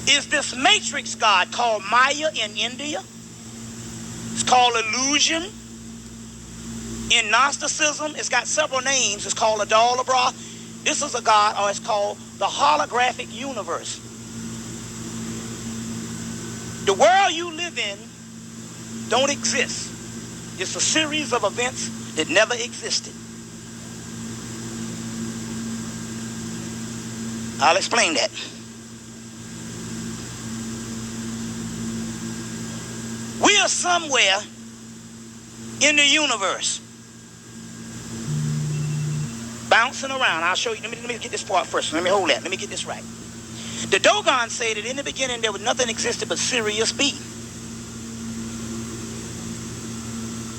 is this matrix god called Maya in India. It's called illusion. In Gnosticism, it's got several names. It's called Adalabra. This is a god, or it's called the holographic universe. The world you live in don't exist. It's a series of events that never existed. I'll explain that. We are somewhere in the universe, bouncing around. I'll show you. Let me get this part first. Let me hold that. Let me get this right. The Dogon say that in the beginning there was nothing existed but Sirius B.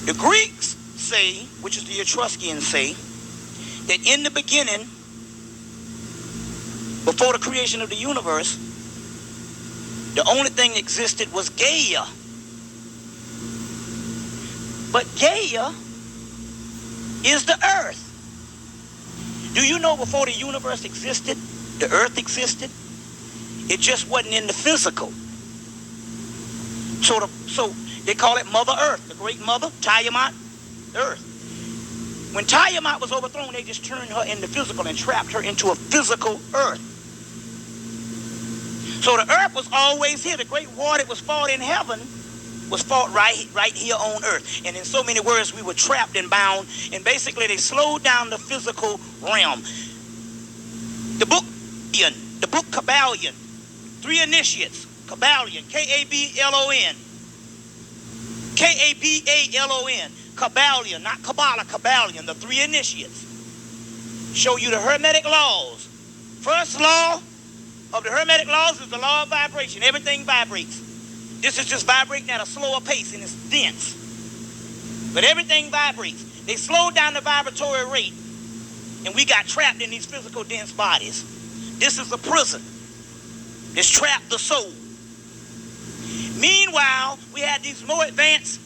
The Greeks say, which is the Etruscans say, that in the beginning, before the creation of the universe, the only thing that existed was Gaia. But Gaia is the earth. Do you know before the universe existed, the earth existed? It just wasn't in the physical. So they call it Mother Earth, the great mother, Tiamat, earth. When Tiamat was overthrown, they just turned her into physical and trapped her into a physical earth. So the earth was always here. The great war that was fought in heaven was fought right here on earth. And in so many words, we were trapped and bound. And basically, they slowed down the physical realm. The book Kabbalion, 3 initiates, Kabbalion, K-A-B-L-O-N. K-A-B-A-L-O-N. Kabbalion, not Kabbalah, Kabbalion, the 3 initiates. Show you the Hermetic laws. First law of the Hermetic laws is the law of vibration. Everything vibrates. This is just vibrating at a slower pace, and it's dense. But everything vibrates. They slowed down the vibratory rate, and we got trapped in these physical dense bodies. This is a prison. It's trapped the soul. Meanwhile, we had these more advanced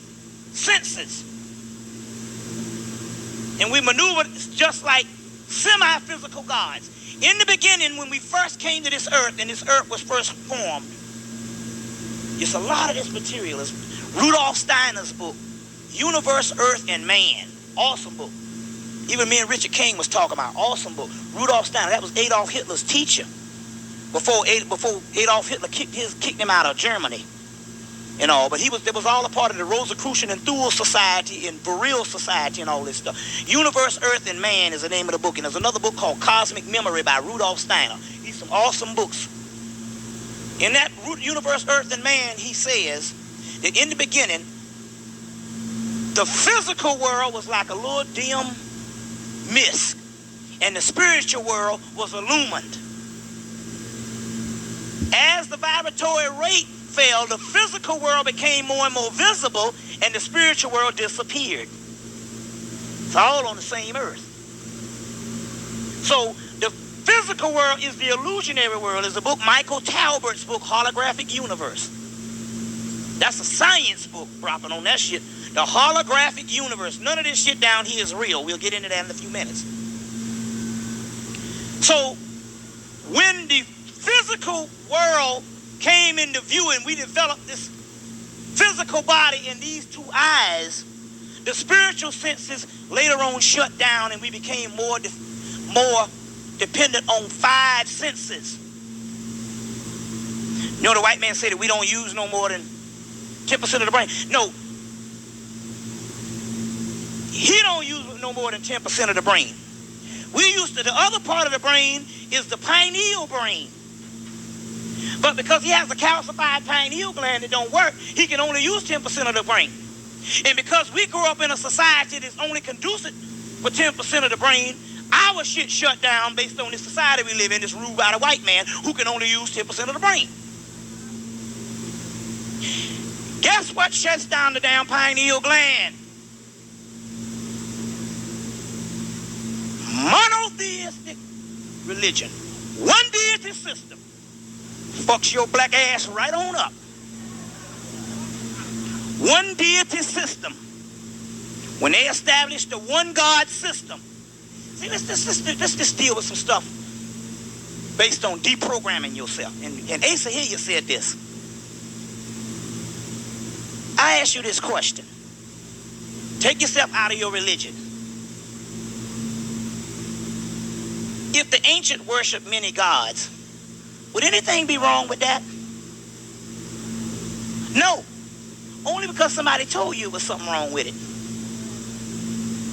senses. And we maneuvered just like semi-physical gods. In the beginning, when we first came to this earth, and this earth was first formed, it's a lot of this material. It's Rudolf Steiner's book, Universe, Earth, and Man. Awesome book. Even me and Richard King was talking about. Awesome book. Rudolf Steiner, that was Adolf Hitler's teacher. Before Adolf Hitler kicked him out of Germany and all. But it was all a part of the Rosicrucian and Thule Society and Virile Society and all this stuff. Universe, Earth, and Man is the name of the book. And there's another book called Cosmic Memory by Rudolf Steiner. These some awesome books. In that Universe, Earth, and Man, he says that in the beginning, the physical world was like a little dim mist, and the spiritual world was illumined. As the vibratory rate fell, the physical world became more and more visible, and the spiritual world disappeared. It's all on the same earth. So the physical world is the illusionary world. Is a book, Michael Talbert's book, Holographic Universe. That's a science book, dropping on that shit. The holographic universe. None of this shit down here is real. We'll get into that in a few minutes. So when the physical world came into view and we developed this physical body in these 2 eyes, the spiritual senses later on shut down, and we became more dependent on 5 senses. You know, the white man said that we don't use no more than 10% of the brain. No, he don't use no more than 10% of the brain. We used to, the other part of the brain is the pineal brain. But because he has a calcified pineal gland that don't work, he can only use 10% of the brain. And because we grew up in a society that's only conducive for 10% of the brain, our shit shut down based on the society we live in, that's ruled by the white man who can only use 10% of the brain. Guess what shuts down the damn pineal gland? Monotheistic religion. One deity system. Fucks your black ass right on up. One deity system. When they established the one God system. See, let's just deal with some stuff based on deprogramming yourself. And Asa Hilliard said this. I ask you this question. Take yourself out of your religion. If the ancient worshiped many gods, would anything be wrong with that? No. Only because somebody told you there was something wrong with it.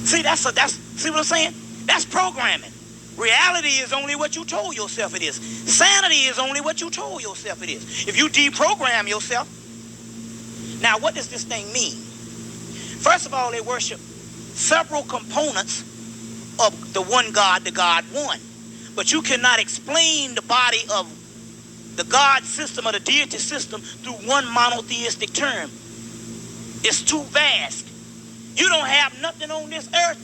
See, see what I'm saying? That's programming. Reality is only what you told yourself it is. Sanity is only what you told yourself it is. If you deprogram yourself. Now, what does this thing mean? First of all, they worship several components of the one God, the God one. But you cannot explain the body of the God system or the deity system through one monotheistic term. It's too vast. You don't have nothing on this earth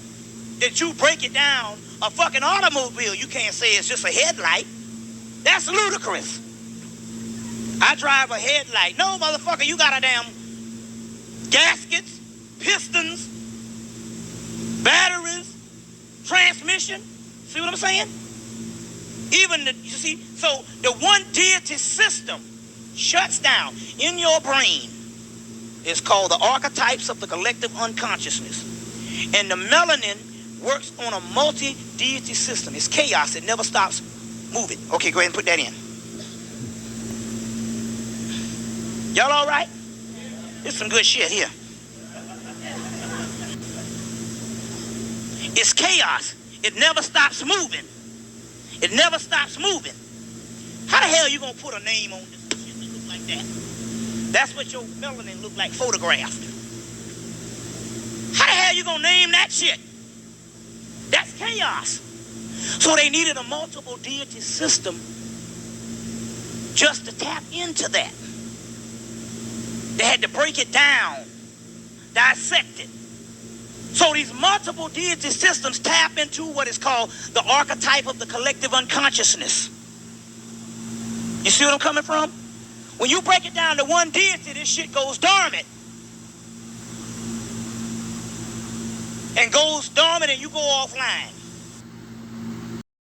that you break it down. A fucking automobile, you can't say it's just a headlight. That's ludicrous. I drive a headlight. No, motherfucker, you got a damn gaskets, pistons, batteries, transmission. See what I'm saying? You see, so the one deity system shuts down in your brain. It's called the archetypes of the collective unconsciousness. And the melanin works on a multi-deity system. It's chaos. It never stops moving. Okay, go ahead and put that in. Y'all all right? It's some good shit here. It's chaos. It never stops moving. It never stops moving. How the hell you gonna put a name on this shit that look like that? That's what your melanin look like photographed. How the hell you gonna name that shit? That's chaos. So they needed a multiple deity system just to tap into that. They had to break it down, dissect it. So these multiple deity systems tap into what is called the archetype of the collective unconsciousness. You see what I'm coming from? When you break it down to one deity, this shit goes dormant. And goes dormant and you go offline.